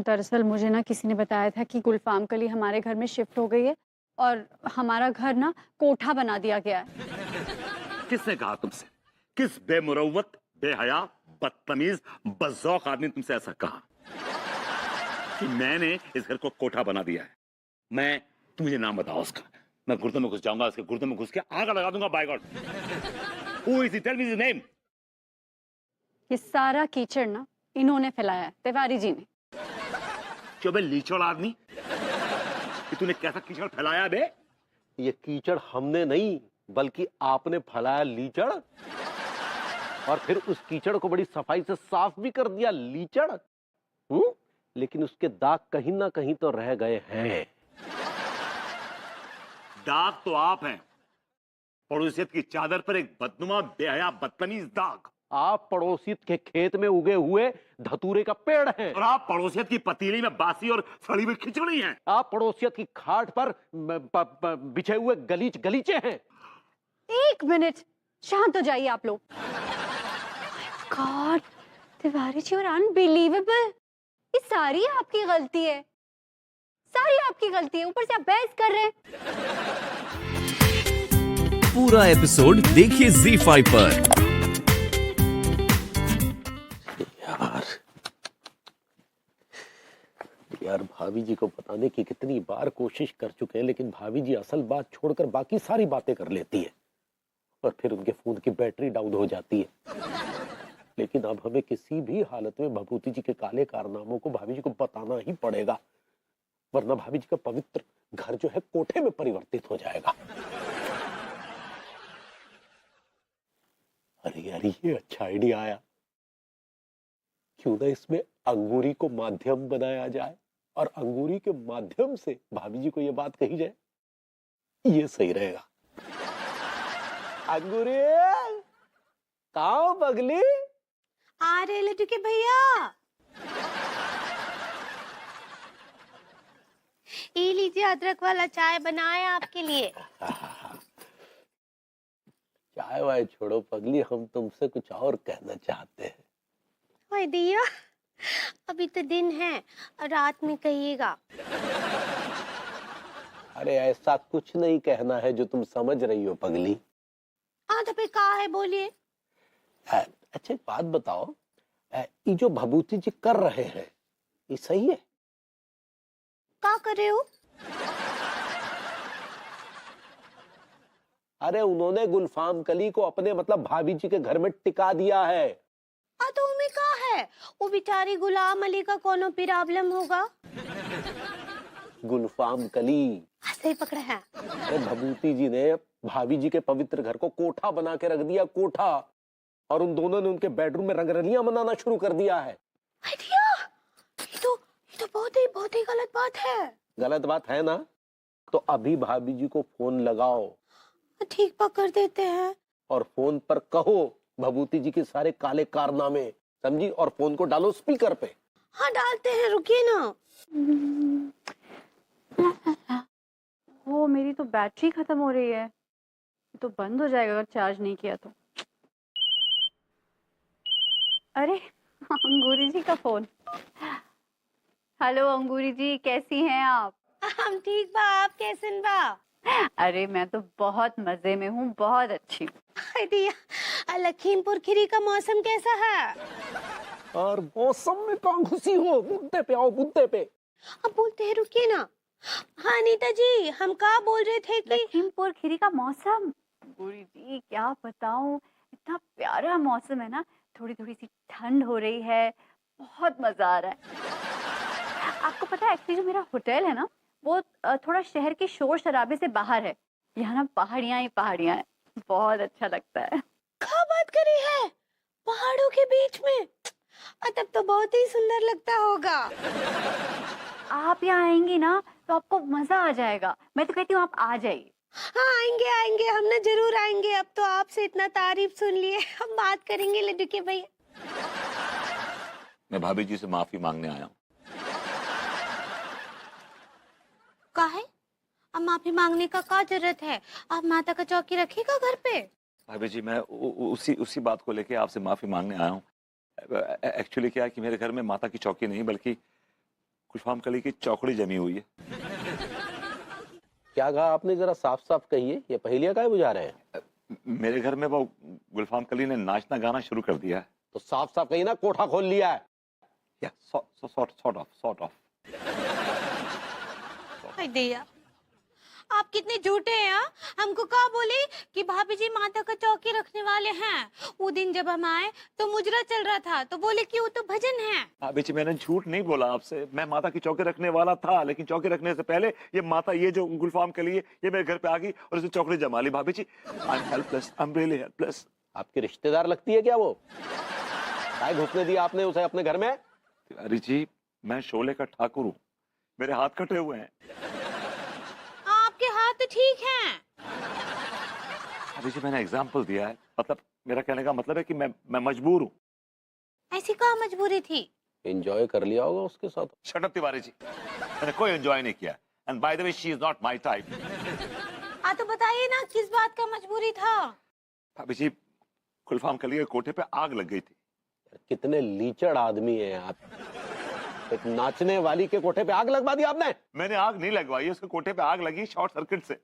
दरअसल मुझे ना किसी ने बताया था कि गुलफाम कली हमारे घर में शिफ्ट हो गई है और हमारा घर ना कोठा बना दिया गया है। किसने कहा तुमसे? किस बेमुरव्वत, बेहया, बदतमीज, बज़ौक आदमी ने तुमसे ऐसा कहा कि मैंने इस घर को कोठा बना दिया है? तुम मुझे नाम बताओ उसका। मैं गुर्दे में घुस जाऊंगा, उसके गुर्दे में घुस के आग लगा दूंगा। By God, who is he? Tell me his name. ये सारा कीचड़ ना इन्होंने फैलाया है, तिवारी जी ने। क्यों बे लीचड़ आदमी, कि तूने कैसा कीचड़ फैलाया बे? ये कीचड़ हमने नहीं बल्कि आपने फैलाया लीचड़, और फिर उस कीचड़ को बड़ी सफाई से साफ भी कर दिया लीचड़। लेकिन उसके दाग कहीं ना कहीं तो रह गए हैं। दाग तो आप हैं, पड़ोसियत की चादर पर एक बदनुमा, बेहया, बदतमीज दाग। आप पड़ोसियत के खेत में उगे हुए धतूरे का पेड़ हैं। और आप पड़ोसियत की पतीली में बासी और सड़ी हुई खिचड़ी हैं। आप पड़ोसियत की खाट पर बिछे हुए गलीचे हैं। एक मिनट, शांत हो जाइए आप लोग। गॉड, तिवारी जी, और अनबिलीवेबल, ये सारी आपकी गलती है, सारी आपकी गलती है। ऊपर से आप बहस कर रहे हैं। पूरा एपिसोड देखिए ZEE5 पर। यार भाभी जी को बताने की कितनी बार कोशिश कर चुके हैं, लेकिन भाभी जी असल बात छोड़कर बाकी सारी बातें कर लेती है और फिर उनके फोन की बैटरी डाउन हो जाती है। लेकिन अब हमें किसी भी हालत में भभूति जी के काले कारनामों को भाभी जी को बताना ही पड़ेगा, वरना भाभी जी का पवित्र घर जो है कोठे में परिवर्तित हो जाएगा। अरे यार, ये अच्छा आइडिया आया। क्यों ना इसमें अंगूरी को माध्यम बनाया जाए और अंगूरी के माध्यम से भाभी जी को यह बात कही जाए। ये सही रहेगा। अंगूरी, कहाँ पगली? आ रहे लड्डू के भैया। ये लीजिए, अदरक वाला चाय बनाया आपके लिए। चाय वाय छोड़ो पगली, हम तुमसे कुछ और कहना चाहते हैं। हाय दिया, अभी तो दिन है, रात में कहिएगा। अरे ऐसा कुछ नहीं कहना है जो तुम समझ रही हो पगली। हाँ तो फिर कहा है, बोलिए। अच्छा एक बात बताओ, ये जो भभूति जी कर रहे हैं ये सही है? क्या कर रहे हो? अरे उन्होंने गुलफाम कली को अपने मतलब भाभी जी के घर में टिका दिया है। तो उनमें कहा है, वो बेचारी गुलाम अली का कोनो प्रॉब्लम होगा। गुलफाम कली सही पकड़ा है। अरे भभूति जी ने भाभी जी के पवित्र घर को कोठा बना के रख दिया, कोठा, और उन दोनों ने उनके बेडरूम में रंगरलियां मनाना शुरू कर दिया है। ये तो बहुत ही गलत बात है। गलत बात है ना? तो अभी भाभी जी को फोन लगाओ। ठीक पकड़ देते हैं। और फोन पर कहो भभूति जी के सारे काले कारनामे, समझी? और फोन को डालो स्पीकर पे। हाँ डालते हैं, रुकिए ना। वो मेरी तो बैटरी खत्म हो रही है, तो बंद हो जाएगा अगर चार्ज नहीं किया तो। अरे अंगूरी जी का फोन। हेलो अंगूरी जी, कैसी हैं आप? हम ठीक बा, आप कैसे बा? अरे मैं तो बहुत मजे में हूँ, बहुत अच्छी। लखीमपुर खीरी का मौसम कैसा है? और मौसम में कहाँ घुसी हो? मुद्दे पे आओ, मुद्दे पे। अब बोलते हैं, रुकिए ना। हाँ नीता जी, हम क्या बोल रहे थे कि लखीमपुर खीरी का मौसम, अंगूरी जी क्या बताऊं, इतना प्यारा मौसम है ना, थोड़ी थोड़ी सी ठंड हो रही है, बहुत मजा आ रहा है। आपको पता है एक्चुअली जो मेरा होटल है ना, वो थोड़ा शहर के शोर शराबे से बाहर है। यहाँ ना पहाड़ियाँ ही पहाड़ियाँ हैं, बहुत अच्छा लगता है। क्या बात करी है, पहाड़ों के बीच में? तब तो बहुत ही सुंदर लगता होगा। आप यहाँ आएंगी ना तो आपको मजा आ जाएगा। मैं तो कहती हूँ आप आ जाइए। हाँ आएंगे आएंगे, हम ना जरूर आएंगे। अब तो आपसे इतना तारीफ सुन लिए, हम बात करेंगे लड्डू के भैया। मैं भाभी जी से माफी मांगने आया हूँ। का है? अब माफी मांगने का क्या जरूरत है? आप माता का चौकी रखेगा घर पे? भाभी जी, मैं उसी बात को लेके आपसे माफी मांगने आया हूँ। एक्चुअली क्या है कि मेरे घर में माता की चौकी नहीं, बल्कि गुलफाम कली की चौकड़ी जमी हुई है। क्या कहा आपने, जरा साफ साफ कहिए, ये पहेलियां काहे बुझा रहे हैं? मेरे घर में वो गुलफाम कली ने नाचना गाना शुरू कर दिया है। तो साफ साफ कहिए ना, कोठा खोल लिया है। या सॉर्ट ऑफ। हाय दैया, आप कितने झूठे हैं। हाँ? हमको कहा बोले कि भाभी जी माता का चौकी रखने वाले हैं। वो दिन जब हम आए तो मुजरा चल रहा था, तो बोले कि वो तो भजन है। भाभी जी मैंने झूठ नहीं बोला आपसे, मैं माता की चौकी रखने वाला था, लेकिन चौकी रखने से पहले ये माता, ये जो गुलफाम कली है, ये मेरे घर पे आ गई और इसे चौकड़ी जमा ली। भाभी जी I am helpless, I am really helpless. आपकी रिश्तेदार लगती है क्या वो? काय घुसने दिया आपने उसे अपने घर में? तिवारी जी मैं शोले का ठाकुर हूँ, मेरे हाथ कटे हुए हैं। आपके हाथ तो ठीक हैं। अभी जी मैंने एग्जाम्पल दिया है, मतलब मेरा कहने का मतलब है कि मैं मजबूर हूँ। ऐसी कहाँ मजबूरी थी? एंजॉय कर लिया होगा उसके साथ। शट अप तिवारी जी, मैंने कोई एंजॉय नहीं किया। And by the way she is not my type. तो बताइए ना, किस बात का मजबूरी था? भाभी जी गुलफाम कली के कोठे पे आग लग गई थी। कितने लीचड़ आदमी हैं आप। एक नाचने वाली के कोठे पे आग लगवा दी आपने। मैंने आग नहीं लगवाई, उसके कोठे पे आग लगी शॉर्ट सर्किट से,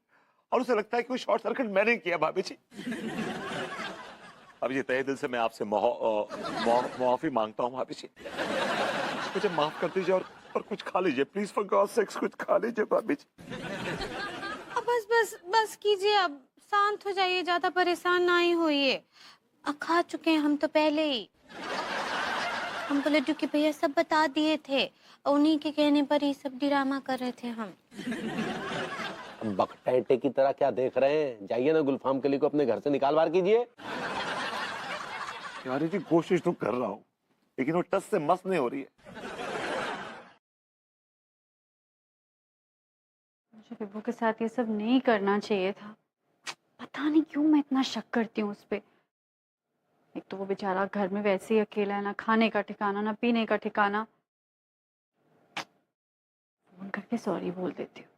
और उसे लगता है कि वो शॉर्ट सर्किट मैंने किया। भाभी जी भाभी जी तहे दिल से मैं आपसे माफी मांगता हूँ। भाभी जी मुझे माफ कर दीजिए और कुछ खा लीजिए प्लीज, फॉर गॉड सेक्स कुछ खा लीजिए भाभी जी। अब बस कीजिए, अब शांत हो जाइए, ज्यादा परेशान ना ही होइए। अब खा चुके हैं हम तो पहले ही। हमको लड्डू के भैया सब बता दिए थे, उन्हीं के कहने पर ही सब ड्रामा कर रहे थे हम। बकटेटे की तरह क्या देख रहे हैं? जाइए ना, गुलफाम कली को अपने घर से निकाल बाहर कीजिए। यार जी कोशिश तो कर रहा हूँ, लेकिन वो टस से मस नहीं हो रही है। मुझे विभू के साथ ये सब नहीं करना चाहिए था। पता नहीं क्यों मैं इतना शक करती हूँ उस पे। एक तो वो बेचारा घर में वैसे ही अकेला है, ना खाने का ठिकाना ना पीने का ठिकाना। फोन करके सॉरी बोल देती हूँ।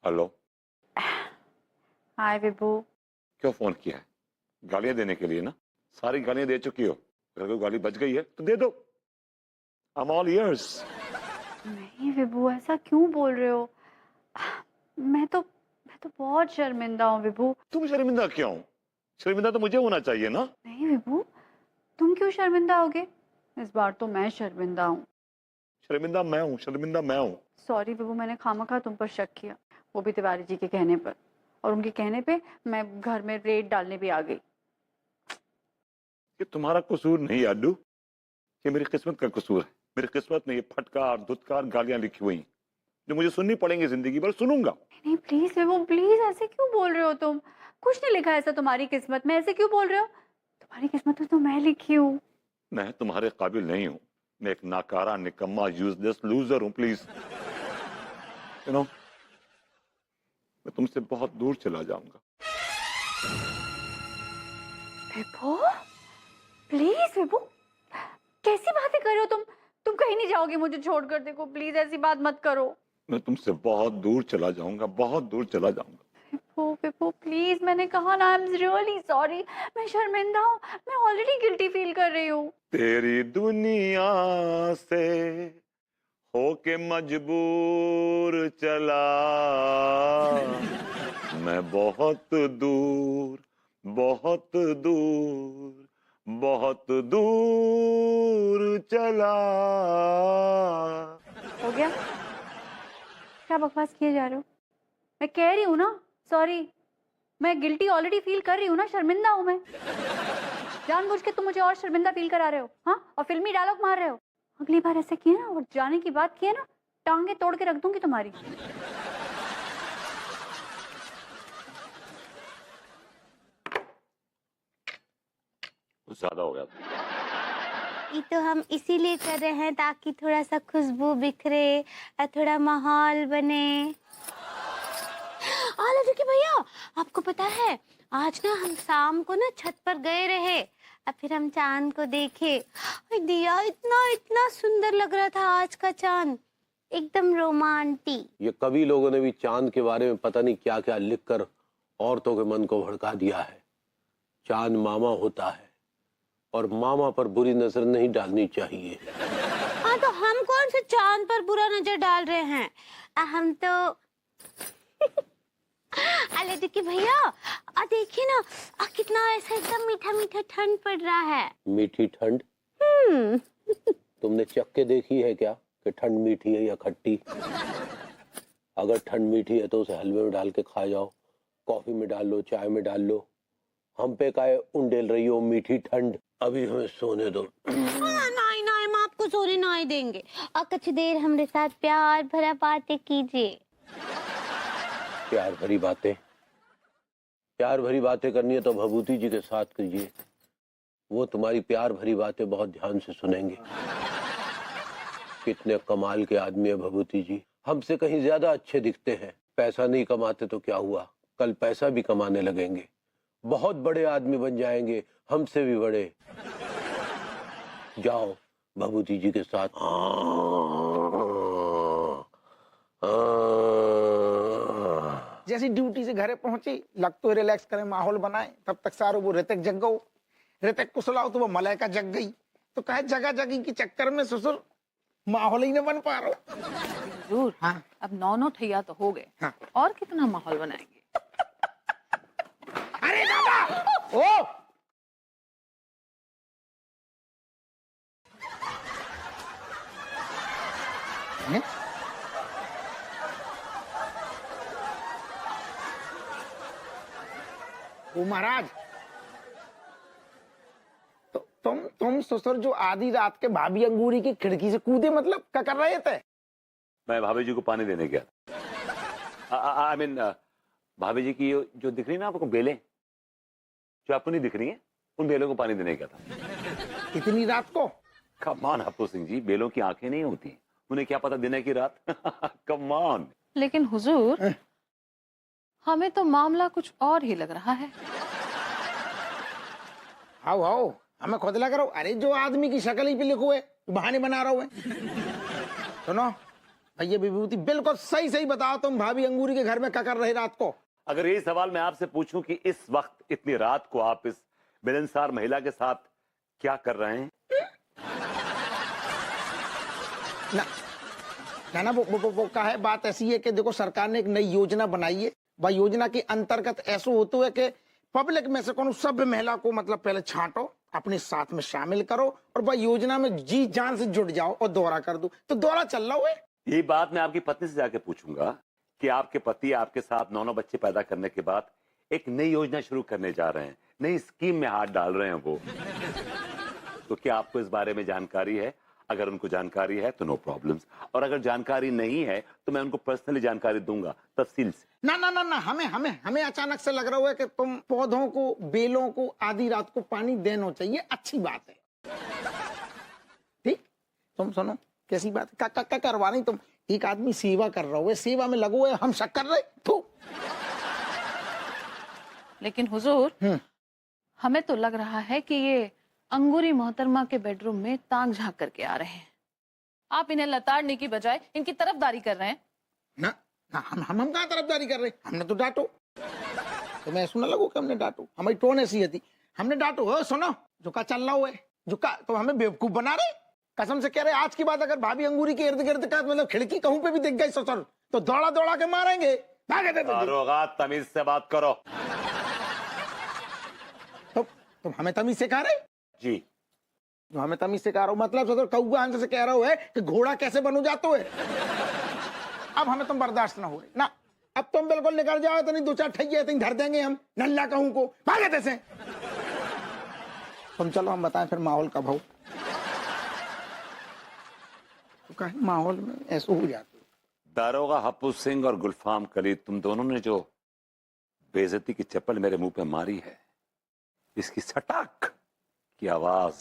हेलो। हाय विभू। क्यों फोन किया है? गालियां देने के लिए ना? सारी गालियां दे चुकी हो, अगर कोई गाली बच गई है तो दे दो। I'm all ears। नहीं विभू, ऐसा क्यों बोल रहे हो? मैं तो बहुत शर्मिंदा हूँ विभू। तुम शर्मिंदा क्यों? शर्मिंदा तो मुझे होना चाहिए ना। नहीं विभू, तुम क्यों शर्मिंदा होगे? इस बार तो मैं शर्मिंदा हूँ। शर्मिंदा मैं हूँ, शर्मिंदा मैं हूँ। सॉरी विभू, मैंने खामखा तुम पर शक किया, वो भी तिवारी जी के कहने पर। और उनके कहने पे मैं घर में रेड डालने भी आ गई। ये तुम्हारा कसूर नहीं अड्डू, ये मेरी किस्मत का कसूर है। मेरी किस्मत में ये फटकार धुतकार गालियां लिखी हुई जो मुझे सुननी पड़ेंगी जिंदगी भर। सुनूंगा। नहीं प्लीज विभू, प्लीज, ऐसे क्यों बोल रहे हो तुम? कुछ नहीं लिखा ऐसा तुम्हारी किस्मत में, ऐसे क्यों बोल रहे हो? तुम्हारी किस्मत में तो मैं लिखी हूँ। मैं तुम्हारे काबिल नहीं हूँ, मैं एक नाकारा निकम्मा यूजलेस लूजर हूँ। प्लीज यू नो, मैं तुमसे बहुत दूर चला जाऊंगा। विभू प्लीज, विभू कैसी बातें कर रहे हो तुम कहीं नहीं जाओगे मुझे छोड़कर। देखो प्लीज ऐसी बात मत करो। मैं तुमसे बहुत दूर चला जाऊंगा, बहुत दूर चला जाऊंगा। विभू प्लीज, मैंने कहा ना, आई एम रियली सॉरी। मैं शर्मिंदा हूँ, मैं ऑलरेडी गिल्टी फील कर रही हूँ। तेरी दुनिया से होके मजबूर चला मैं बहुत दूर, बहुत दूर, बहुत दूर चला। हो गया? क्या बकवास किए जा रहे हो? मैं कह रही हूँ ना सॉरी। मैं गिल्टी ऑलरेडी फील कर रही हूँ ना, शर्मिंदा हूँ मैं। जानबूझ के तुम मुझे और शर्मिंदा फील करा रहे हो, हाँ? और फिल्मी डायलॉग मार रहे हो। अगली बार ऐसे किए ना और जाने की बात किए ना, टांगे तोड़ के रख दूंगी तुम्हारी। ज्यादा हो गया। ये तो हम इसीलिए कर रहे हैं ताकि थोड़ा सा खुशबू बिखरे और थोड़ा माहौल बने। लड्डू के भैया, आपको पता है आज ना हम शाम को ना छत पर गए रहे, अब फिर हम चांद को देखे। और दिया, इतना इतना सुंदर लग रहा था आज का चांद, एकदम रोमांटिक। ये कवि लोगों ने भी चांद के बारे में पता नहीं क्या क्या लिखकर औरतों के मन को भड़का दिया है। चांद मामा होता है और मामा पर बुरी नजर नहीं डालनी चाहिए। हाँ, तो हम कौन से चांद पर बुरा नजर डाल रहे हैं? हम तो अरे देखिए भैया, देखिए ना, कितना ऐसा एकदम मीठा मीठा ठंड पड़ रहा है। मीठी ठंड? तुमने चख के देखी है क्या कि ठंड मीठी है या खट्टी? अगर ठंड मीठी है तो उसे हलवे में डाल के खा जाओ, कॉफी में डाल लो, चाय में डाल लो। हम पे काहे उंडेल रही हो मीठी ठंड? अभी हमें सोने दो। नहीं नहीं, हम आपको सोने नहीं देंगे। कुछ देर हमारे साथ प्यार भरा बातें कीजिए। प्यार भरी बातें? प्यार भरी बातें करनी है तो भभूति जी के साथ कीजिए, वो तुम्हारी प्यार भरी बातें बहुत ध्यान से सुनेंगे। कितने कमाल के आदमी है भभूति जी, हमसे कहीं ज्यादा अच्छे दिखते हैं। पैसा नहीं कमाते तो क्या हुआ, कल पैसा भी कमाने लगेंगे, बहुत बड़े आदमी बन जाएंगे, हमसे भी बड़े। जाओ भभूति जी के साथ। जैसी ड्यूटी से घरे पहुंची, लग तो रिलैक्स करें, माहौल बनाए, तब तक सारो वो ऋतिक जग गो। ऋतिक को सुलाओ तो वो मलाइका जग गई। तो कहे जगह जगी के चक्कर में ससुर माहौल ही न बन पा रहा। जरूर। हाँ। अब नौ ठैया तो हो गए। हाँ। और कितना माहौल बनाएंगे? अरे दादा, ओ ने? ओ महाराज, तो तुम ससुर जो आधी रात के भाभी अंगूरी की खिड़की से कूदे, मतलब क्या कर रहे थे? मैं भाभी जी को पानी देने गया। आई मीन भाभी जी की जो दिख रही ना आपको बेलें, जो आपको नहीं दिख रही है, उन बेलों को पानी देने गया था। इतनी रात को? कम ऑन हप्पू सिंह जी, बेलों की आंखें नहीं होती, उन्हें क्या पता दिन है कि रात। Come on. लेकिन हुजूर, हमें तो मामला कुछ और ही लग रहा है। आओ आओ, हमें खुद लग रहा हूँ। अरे जो आदमी की शक्ल ही पे लिखो है, बहाने बना रहा हूँ। सुनो भैया विभूति, बिल्कुल सही सही बताओ, तुम भाभी अंगूरी के घर में क्या कर रहे रात को? अगर यही सवाल मैं आपसे पूछूं कि इस वक्त इतनी रात को आप इस मिलनसार महिला के साथ क्या कर रहे हैं? ना वो का है, बात ऐसी है कि देखो सरकार ने एक नई योजना बनाई है। वह योजना के अंतर्गत ऐसा होता है कि पब्लिक में से कौन सभ्य महिला को मतलब पहले छांटो, अपने साथ में शामिल करो और वह योजना में जी जान से जुड़ जाओ और दौरा कर दो। तो दौरा चल रहा है। ये बात मैं आपकी पत्नी से जाके पूछूंगा कि आपके पति आपके साथ 9 बच्चे पैदा करने के बाद एक नई योजना शुरू करने जा रहे हैं, नई स्कीम में हाथ डाल रहे हैं वो। तो क्या आपको इस बारे में जानकारी है? अगर उनको जानकारी है तो नो प्रॉब्लम्स, और अगर जानकारी नहीं है तो मैं उनको पर्सनली जानकारी दूंगा तफसील से। ना ना ना ना, हमें अचानक से लग रहा है कि तुम पौधों को, बेलों को आधी रात को पानी देना चाहिए, अच्छी बात है। ठीक, तुम सुनो कैसी बात है, का करवा नहीं, तुम एक आदमी सेवा कर रहा हो, सेवा में लगो है, हम शक कर रहे तो। लेकिन हुजूर, हमें तो लग रहा है कि ये अंगूरी मोहतरमा के बेडरूम में ताक झांक करके आ रहे हैं। आप इन्हें लताड़ने की बजाय इनकी तरफदारी कर रहे हैं। ना ना, हम कहाँ तरफदारी कर रहे, हमने तो डांटो। तो मैं सुना लगो कि हमने डांटो, हमारी टोन ऐसी थी, हमने डांटो। हो सुनो, जो का चल रहा है, जो का तो हमें बेवकूफ बना रहे। कसम से कह रहे, आज की बात अगर भाभी अंगूरी के इर्द गिर्द का मतलब खिड़की कहूं पे भी दिख गई ससुर, तो दौड़ा दौड़ा के मारेंगे। तमीज से बात करो। तो तुम हमें तमीज सिखा रहे जी? जो हमें तमीज सिखा रहा हो मतलब ससुर कौआ हमसे से कह रहा है कि घोड़ा कैसे बनो जाते है। अब हमें तुम बर्दाश्त ना हो रहे ना, अब तुम बिल्कुल निकल जाओ, तो नहीं 2-4 ठैया तो धर देंगे हम नल्ला कहूं को, भागे जैसे। तुम चलो हम बताएं फिर माहौल का भाव। तो कहीं माहौल में ऐसा हो जाता। दारोगा हप्पू सिंह और गुलफाम कली, तुम दोनों ने जो बेइज्जती की चप्पल मेरे मुंह पे मारी है, इसकी सटाक की आवाज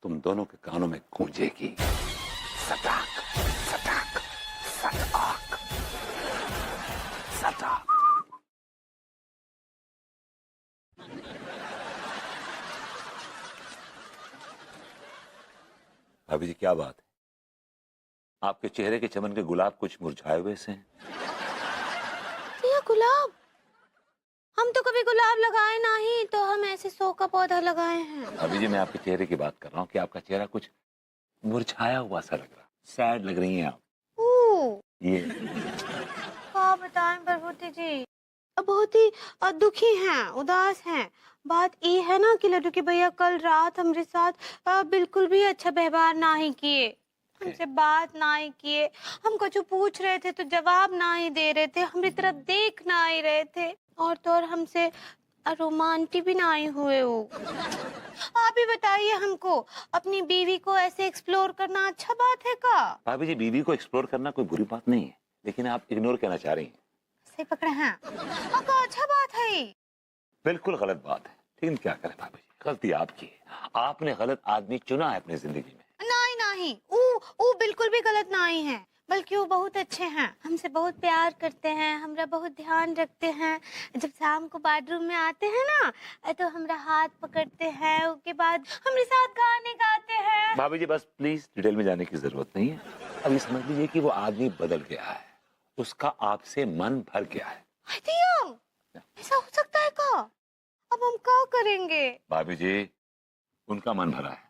तुम दोनों के कानों में गूंजेगी। सटाक सटाक सटाक सटाक। भाभी जी क्या बात है, आपके चेहरे के चमन के गुलाब कुछ मुरझाए हुए से हैं। ये गुलाब, हम तो कभी गुलाब लगाए नहीं, तो हम ऐसे 100 का पौधा लगाए हैं। भाभी जी मैं आपके चेहरे की बात कर रहा हूँ कि आपका चेहरा कुछ मुरझाया हुआ सा लग रहा, सैड लग रही हैं आप। ये क्या बताएं प्रभुति जी, अब बहुत ही दुखी हैं, उदास हैं। बात ये है ना कि लड्डू के भैया कल रात हमारे साथ बिल्कुल भी अच्छा व्यवहार ना ही किए, हमसे बात ना ही किए, हमको जो पूछ रहे थे तो जवाब ना ही दे रहे थे, हमारी तरफ देख ना ही रहे थे, और तो और हमसे रोमांटिक भी ना ही हुए वो। आप ही बताइए हमको, अपनी बीवी को ऐसे एक्सप्लोर करना अच्छा बात है का? भाभी जी बीवी को एक्सप्लोर करना कोई बुरी बात नहीं है, लेकिन आप इग्नोर करना चाह रही हैं। सही पकड़े हैं अका, अच्छा बात है ये। बिल्कुल गलत बात है, लेकिन क्या करें भाभी जी, गलती आपकी है, आपने गलत आदमी चुना है अपनी जिंदगी में। नहीं नहीं, वो बिल्कुल भी गलत नहीं है, बल्कि वो बहुत अच्छे हैं, हमसे बहुत प्यार करते हैं, हमरा बहुत ध्यान रखते हैं। जब शाम को बेडरूम में आते हैं ना तो हमरा हाथ पकड़ते हैं, उसके बाद हमारे साथ गाने गाते हैं। भाभी जी बस प्लीज डिटेल में जाने की जरूरत नहीं है, अब ये समझ लीजिए कि वो आदमी बदल गया है, उसका आपसे मन भर गया है। ऐसा हो सकता है का? अब हम क्या करेंगे? भाभी जी उनका मन भरा है,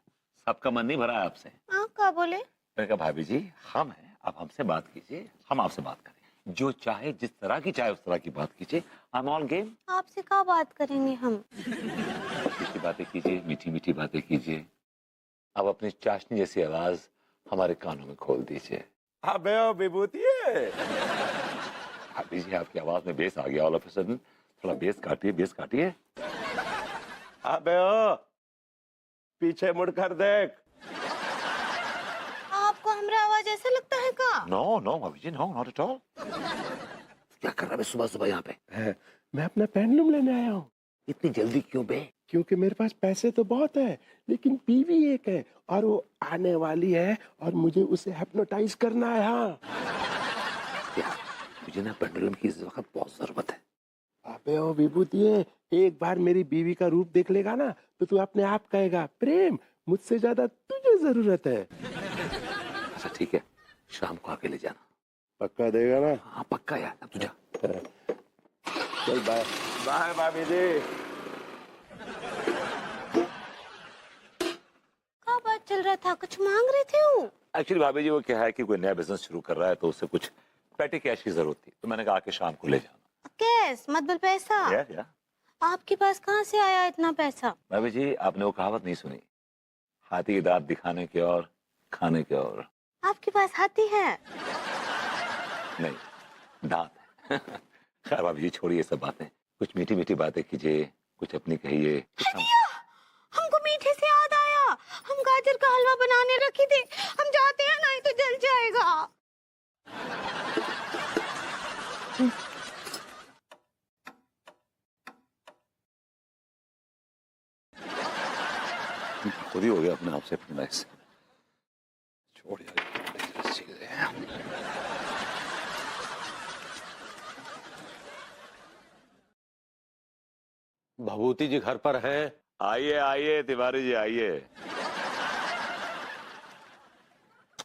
सबका मन नहीं भरा है आपसे। क्या बोले? मैंने कहा भाभी जी हम हैं, आप हमसे बात कीजिए, हम आपसे बात करें, जो चाहे जिस तरह की चाहे उस तरह की बात कीजिए, आई एम ऑल गेम। आपसे क्या बात करेंगे हम? अच्छी बातें कीजिए, मीठी मीठी बातें कीजिए, अब अपनी चाशनी जैसी आवाज हमारे कानों में खोल दीजिए। अबे ओ विभूति, भाभी जी आपकी आवाज में बेस आ गया ऑल ऑफ अ सडन, थोड़ा बेस काटिए, बेस काटिए। अबे ओ पीछे मुड़कर देख। आपको हमारा आवाज ऐसा लगता है का? नो नो भाभी जी नो, नॉट एट ऑल। क्या कर रहा है सुबह सुबह यहाँ पे? मैं अपना पेंडुलम लेने आया हूँ। इतनी जल्दी क्यों बे? क्योंकि मेरे पास पैसे तो बहुत है, लेकिन बीवी एक है और वो आने वाली है और मुझे उसे हिप्नोटाइज करना है। हाँ यार मुझे ना पेंडुलम की इस वक्त बहुत जरूरत है। अबे ओ विभूति, एक बार मेरी बीवी का रूप देख लेगा ना तो तू अपने आप कहेगा प्रेम मुझसे ज्यादा तुझे जरूरत है। अच्छा ठीक है, शाम को आके ले जाना। पक्का देगा ना? हाँ पक्का यार, अब तू जा। चल बाय। बाय भाभी जी। क्या बात चल रहा था, कुछ मांग रहे थे वो? एक्चुअली भाभी जी वो क्या है कि कोई नया बिजनेस शुरू कर रहा है तो उससे कुछ पेटी कैश की जरूरत थी, तो मैंने कहा कि शाम को ले जाना। कैश मतलब पैसा? या आपके पास कहाँ से आया इतना पैसा? भाभी जी आपने वो कहावत नहीं सुनी, हाथी के दांत दिखाने के और खाने के और। आपके पास हाथी है? नहीं दांत है। खैर भाभी जी छोड़िए ये सब बातें, कुछ मीठी मीठी बातें कीजिए, कुछ अपनी कहिए। हमको मीठे से याद आया, हम गाजर का हलवा बनाने रखी थे, हम जाते हैं नहीं तो जल जाएगा। खुद ही हो गया अपने आप से नाइस। छोड़ यार चीजें। भभूति जी घर पर हैं? आइए आइए तिवारी जी आइए।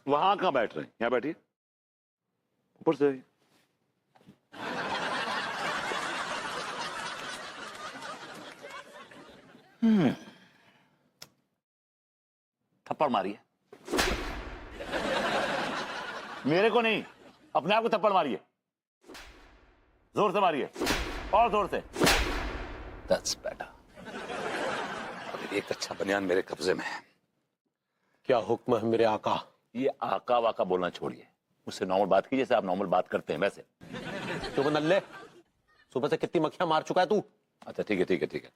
वहां कहाँ बैठ रहे हैं, यहाँ बैठिए, ऊपर से आइए। थप्पड़ मारिए, मेरे को नहीं अपने आप को थप्पड़ मारिए, जोर से मारिए और जोर से। That's better। एक अच्छा बनियान मेरे कब्जे में है। क्या हुक्म है मेरे आका? ये आका वाका बोलना छोड़िए, मुझसे नॉर्मल बात कीजिए जैसे आप नॉर्मल बात करते हैं वैसे। तो नल्ले सुबह से कितनी मक्खियां मार चुका है तू? अच्छा ठीक है ठीक है ठीक है।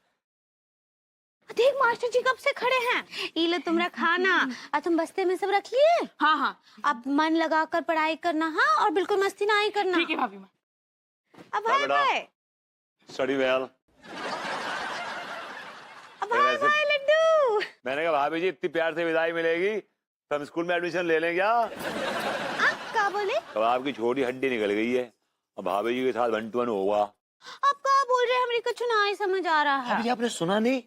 देख मास्टर जी कब से खड़े हैं, ये लो तुम्हारा खाना, और तुम बस्ते में सब रख लिए? हाँ हाँ अब मन लगाकर पढ़ाई करना, हाँ, और बिल्कुल मस्ती ना ही करना। ठीक है भाभी माँ। अब हाय बाय। Study well. अब हाय बाय लड्डू। मैंने कहा भाभी जी इतनी प्यार से विदाई मिलेगी तो हम स्कूल में एडमिशन ले लें क्या? आप क्या बोले? अब आपकी छोटी हड्डी निकल गई है, अब भाभी जी के साथ 1-to-1 होगा। आप क्या बोल रहे हैं, हमें कुछ ना ही समझ आ रहा है। भाभी जी आपने सुना नहीं,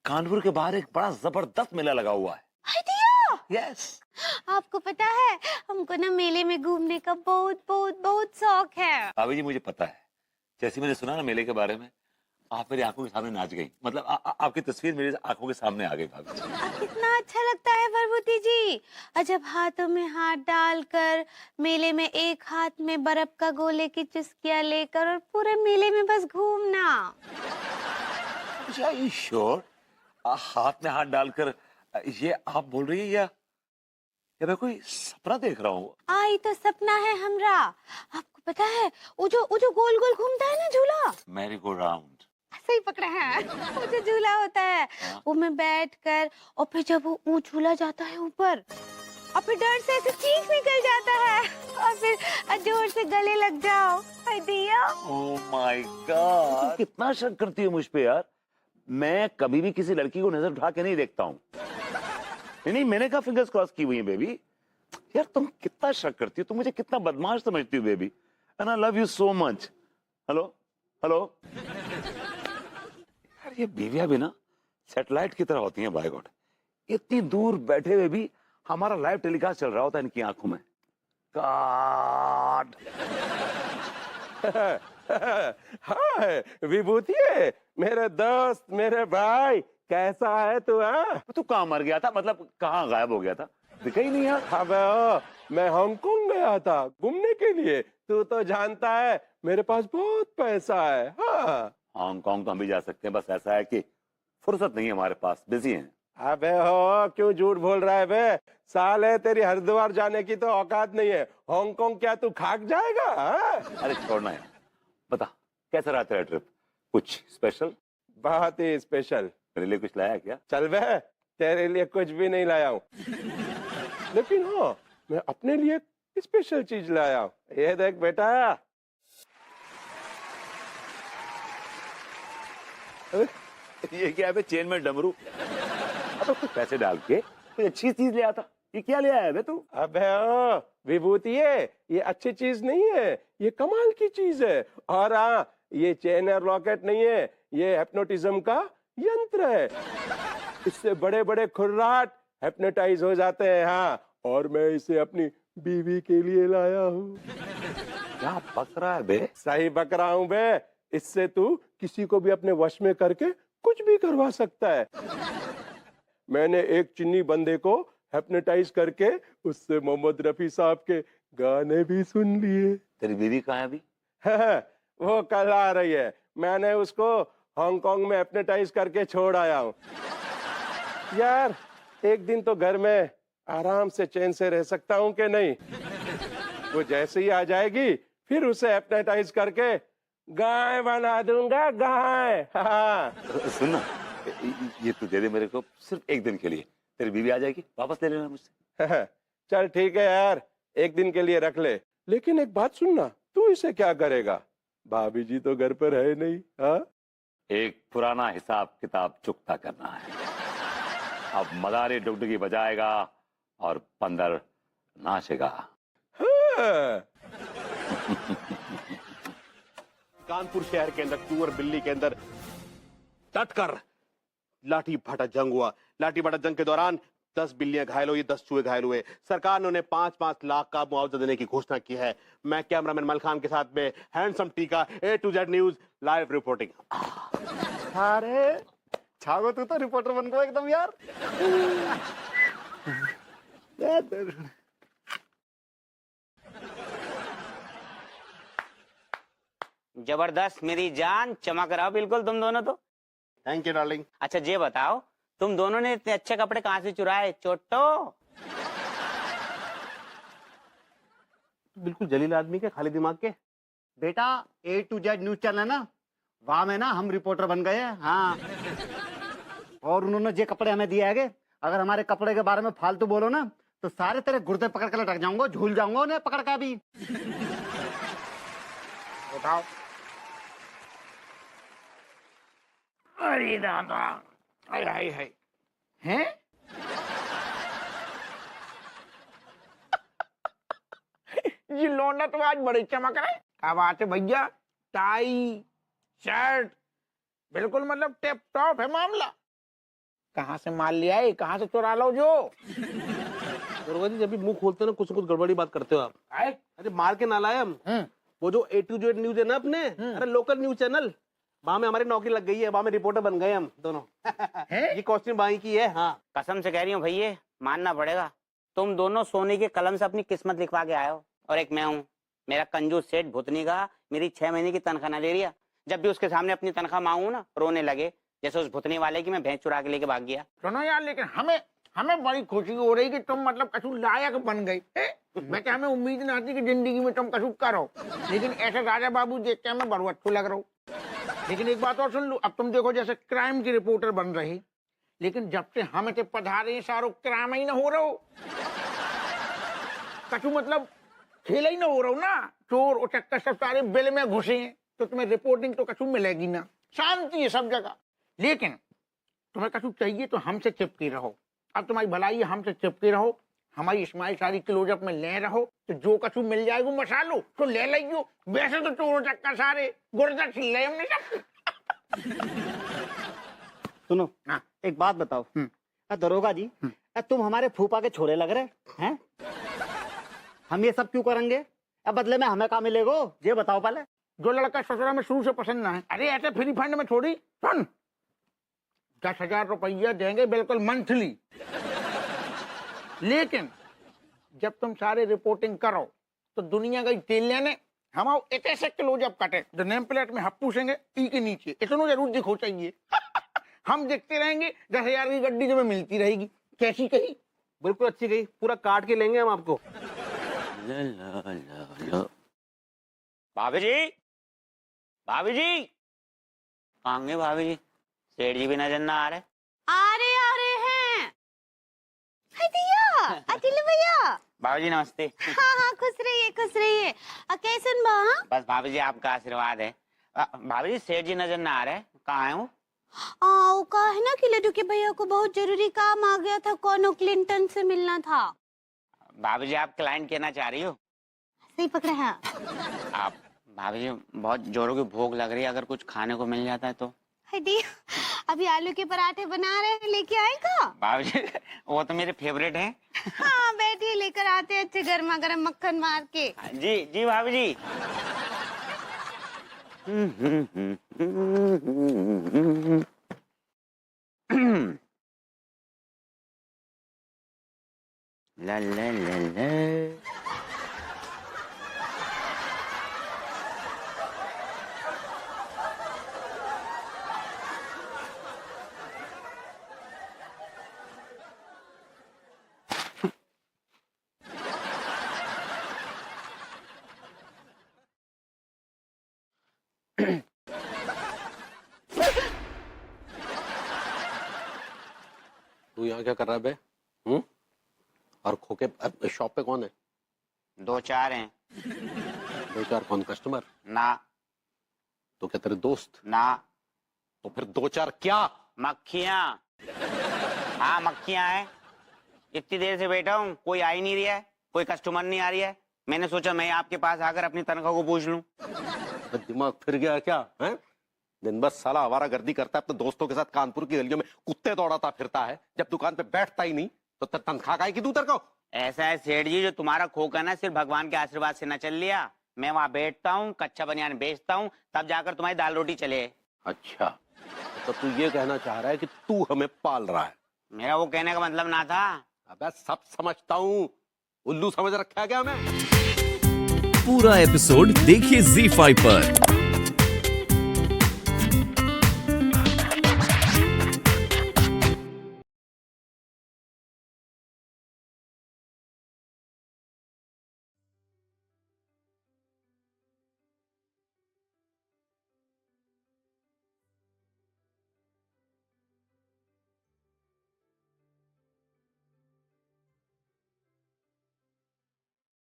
कानपुर के बाहर एक बड़ा जबरदस्त मेला लगा हुआ है। हाय दिया। यस। आपको पता है हमको ना मेले में घूमने का बहुत बहुत बहुत शौक है। भाभी जी मुझे पता है, जैसे मैंने सुना ना मेले के बारे में, आप मेरी आंखों के सामने नाच गई। मतलब आपकी तस्वीर मेरी आंखों के सामने आ गई भाभी जी। कितना अच्छा लगता है प्रभुति जी, और जब हाथों में हाथ डालकर मेले में एक हाथ में बर्फ का गोले की चुस्कियां लेकर और पूरे मेले में बस घूमना। श्योर हाथ में हाथ डालकर ये आप बोल रही है या मैं कोई सपना देख रहा हूँ? आई तो सपना है हमरा। आपको पता है वो जो गोल गोल घूमता है ना झूला, मैरी गो राउंड। सही पकड़ा है। वो जो झूला होता है वो में बैठ कर, और फिर जब वो झूला जाता है ऊपर और फिर डर से ऐसे चीख निकल जाता है और फिर जोर से गले लग जाओ। हाय दिया। ओह माय गॉड, कितना शक करती है मुझ पे यार। मैं कभी भी किसी लड़की को नजर उठा के नहीं देखता हूँ। नहीं, मैंने कहा फिंगर्स क्रॉस की हुई है बेबी। यार तुम कितना शक करती हो, तुम मुझे कितना बदमाश समझती हो baby, and I love you so much. Hello hello यार, ये बीवियां भी ना सैटेलाइट की तरह होती हैं बाय गॉड। इतनी दूर बैठे हुए भी हमारा लाइव टेलीकास्ट चल रहा होता है इनकी आंखों में। गॉड। हाय विभूति, मेरे दोस्त, मेरे भाई, कैसा है तू? तू कहाँ मर गया था, मतलब कहाँ गायब हो गया था, दिखा ही नहीं यार। अबे मैं हांगकांग गया था घूमने के लिए। तू तो जानता है मेरे पास बहुत पैसा है। हाँ हांगकांग तो हम भी जा सकते हैं, बस ऐसा है कि फुर्सत नहीं है हमारे पास, बिजी हैं। अबे हो, क्यों झूठ बोल रहा है बे? साले तेरी हरिद्वार जाने की तो औकात नहीं है। हांगकांग क्या तू खाक जाएगा? अरे छोड़ना यार, बता कैसा रहा तेरा ट्रिप? कुछ स्पेशल? बहुत ही स्पेशल। मेरे लिए कुछ लाया क्या? चल बे, तेरे लिए कुछ भी नहीं लाया हूँ, लेकिन हाँ मैं अपने लिए स्पेशल चीज लाया हूँ। ये देख बेटा। ये क्या है, चेन में डमरू? अब तो कुछ पैसे डाल के कोई अच्छी चीज ले आता। ये क्या ले आया है तू? अबे ओ विभूति, ये अच्छी चीज नहीं है, ये कमाल की चीज है। और हाँ, ये चेन और लॉकेट नहीं है, ये हिप्नोटिज्म का यंत्र है। इससे बड़े बड़े खुर्राट हिप्नोटाइज हो जाते हैं। हाँ, और मैं इसे अपनी बीवी के लिए लाया हूँ। क्या बक रहा है बे? सही बक रहा हूँ बे। इससे तू किसी को भी अपने वश में करके कुछ भी करवा सकता है। मैंने एक चिन्नी बंदे को हिप्नोटाइज करके उससे मोहम्मद रफी साहब के गाने भी सुन लिए। तेरी बीवी कहाँ है अभी? वो कल आ रही है। मैंने उसको हांगकांग में हिप्नोटाइज करके छोड़ आया हूँ। यार एक दिन तो घर में आराम से चैन से रह सकता हूँ कि नहीं? वो जैसे ही आ जाएगी फिर उसे हिप्नोटाइज करके गाय बना दूंगा, गाय। हाँ। सुन ना, ये तू दे दे मेरे को सिर्फ एक दिन के लिए। तेरी बीवी आ जाएगी, वापस ले लेना मुझसे। चल ठीक है यार, एक दिन के लिए रख ले। लेकिन एक बात सुनना, तू इसे क्या करेगा? भाभी जी तो घर पर है नहीं। हाँ, एक पुराना हिसाब किताब चुकता करना है। अब मदारी डुगडुगी बजाएगा और बंदर नाचेगा। हाँ। कानपुर शहर के अंदर चूर बिल्ली के अंदर डटकर लाठी भाटा जंग हुआ। लाठी भाटा जंग के दौरान 10 बिल्लियां घायल हुई, 10 चूहे घायल हुए। सरकार ने उन्हें 5-5 लाख का मुआवजा देने की घोषणा की है। मैं कैमरामैन मल खान के साथ में हैंडसम टीका, A to Z news live reporting. अरे छागो, तू तो रिपोर्टर बन गया एकदम यार। जबरदस्त मेरी जान, चमक रहा हो बिल्कुल तुम दोनों तो। Thank you darling. अच्छा ये बताओ, तुम दोनों ने इतने अच्छे कपड़े कहाँ से चुराए चोटो? बिल्कुल जलील आदमी के, खाली दिमाग के। बेटा A to Z news channel है ना, वहां में ना हम रिपोर्टर बन गए हैं। हाँ, और उन्होंने जो कपड़े हमें दिए है, अगर हमारे कपड़े के बारे में फालतू बोलो ना तो सारे तेरे गुर्दे पकड़ के लटक जाऊंगा, झूल जाऊंगा उन्हें पकड़ के। अभी उठाओ। अरे दादा, हाय हाय हाय, हैं? ये लौंडा तो आज बड़े चमक रहे। क्या बात है भैया, टाई शर्ट बिल्कुल मतलब टिप टॉप है मामला। कहाँ से माल लिया है, कहाँ से चुरा लो जो? दरोगा जी जब भी मुंह खोलते हो ना कुछ न कुछ गड़बड़ी बात करते हो आप। अरे मार के नालायक हम। वो जो A to Z न्यूज है ना अपने, अरे लोकल न्यूज चैनल, वहां में हमारी नौकरी लग गई है, वहां में रिपोर्टर बन गए हम दोनों। ये कॉस्ट्यूम बाई की है। हाँ कसम से कह रही हूँ भैया, मानना पड़ेगा, तुम दोनों सोने के कलम से अपनी किस्मत लिखवा के आए हो, और एक मैं हूँ, मेरा कंजूस सेठ भूतनी का मेरी 6 महीने की तनख्वाह ना दे रही है। जब भी उसके सामने अपनी तनख्वाह मांगू ना, रोने लगे, जैसे उस भूतनी वाले की मैं भैंस चुरा के लेके भाग गया। सुनो यार, लेकिन हमें बड़ी खुशी हो रही कि तुम मतलब कछु लायक बन गई। मैं क्या, हमें उम्मीद ना थी कि जिंदगी में तुम कछु करो, लेकिन ऐसे राजा बाबू देख के हमें बड़ू अच्छू लग रहा हूँ। लेकिन एक बात और सुन लो, अब तुम देखो जैसे क्राइम की रिपोर्टर बन रही, लेकिन जब से हम इतने पधारे सारो क्राइम ही ना हो रहा हो, कछु मतलब खेल ही ना हो रहा हो ना, चोर उचक्कर सब सारे बिल में घुसे हैं, तो तुम्हें रिपोर्टिंग तो कछु मिलेगी ना, शांति है सब जगह। लेकिन तुम्हें कछु चाहिए तो हमसे चिपके रहो। अब तुम्हारी भलाई है, हमसे चिपके रहो, हमारी स्माइल सारी क्लोजअप में ले रहो, तो जो कछु मिल जाएगा मसालो तो ले लियो। वैसे तो चोर चक्कर सारे गुर्दा छिल रहे हमने सब। सुनो हाँ। एक बात बताओ, दरोगा जी, तुम हमारे फूफा के छोरे लग रहे हैं। हम ये सब क्यों करेंगे? अब बदले में हमें क्या मिलेगा ये बताओ पहले। जो लड़का ससुरा में शुरू से पसंद ना है, अरे ऐसे फ्री फंड में थोड़ी। सुन, 10,000 रुपया देंगे बिल्कुल मंथली, लेकिन जब तुम सारे रिपोर्टिंग करो तो दुनिया का तेल लेने हम आओ, एक ऐसे क्लोजअप कटे जो नेम प्लेट में हप पूछेंगे ई के नीचे, इतना जरूर दिखो चाहिए। हम देखते रहेंगे, 10,000 की गड्डी जो में मिलती रहेगी। कैसी कही? बिल्कुल अच्छी गई, पूरा काट के लेंगे हम आपको। भाभी जी, भाभी जी, कहाँ गए भाभी जी? सेठ जी भी नजर ना आ रहे। आ रहे हैं। हाय दिया, अतिल भैया। भाभी जी नमस्ते। हाँ, खुश रहिए, खुश रहिए। कैसन बा? बस भाभी जी आपका आशीर्वाद है। भाभी जी सेठ जी नजर ना आ रहे, कहाँ है वो? वो कहा है ना कि लड्डू के भैया को बहुत जरूरी काम आ गया था, कोनो क्लिंटन से मिलना था। भाभी जी आप क्लाइंट कहना चाह रही हो? सही पकड़े हैं आप। भाभी जी बहुत जोरों की भूख लग रही है, अगर कुछ खाने को मिल जाता है तो। हाय दिया, अभी आलू के पराठे बना रहे हैं, लेके आएगा? भाभी जी वो तो मेरे फेवरेट हैं। हाँ बैठिए, लेकर आते हैं अच्छे गर्मा गर्म मक्खन मार के। जी जी भाभी जी। ला ला ला ला। तू यहाँ क्या कर रहा है बे? और खोके शॉप पे कौन है? 2-4 हैं। 2-4 कौन? कस्टमर? ना। तो क्या तेरे दोस्त? ना। तो फिर 2-4 क्या? मक्खियाँ। हाँ मक्खियाँ हैं। इतनी देर से बैठा हूँ, कोई आ ही नहीं रहा है, कोई कस्टमर नहीं आ रही है। मैंने सोचा मैं आपके पास आकर अपनी तनख्वाह को पूछ लूं। दिमाग फिर गया क्या है? दिन भर साला आवारा गर्दी करता है, अपने दोस्तों के साथ कानपुर की गलियों में कुत्ते दौड़ाता फिरता है, जब दुकान पे बैठता ही नहीं तो तनख्वाह का की तू तेरे को? ऐसा है सेठ जी, जो तुम्हारा खोखा ना सिर्फ भगवान के आशीर्वाद से न चल लिया। मैं वहाँ बैठता हूँ, कच्चा बनियान बेचता हूँ, तब जाकर तुम्हारी दाल रोटी चले। अच्छा, तो तू ये कहना चाह रहा है कि तू हमें पाल रहा है? मेरा वो कहने का मतलब ना था। अबे सब समझता हूँ, उल्लू समझ रखा है क्या हमें? पूरा एपिसोड देखिए ZEE5 पर।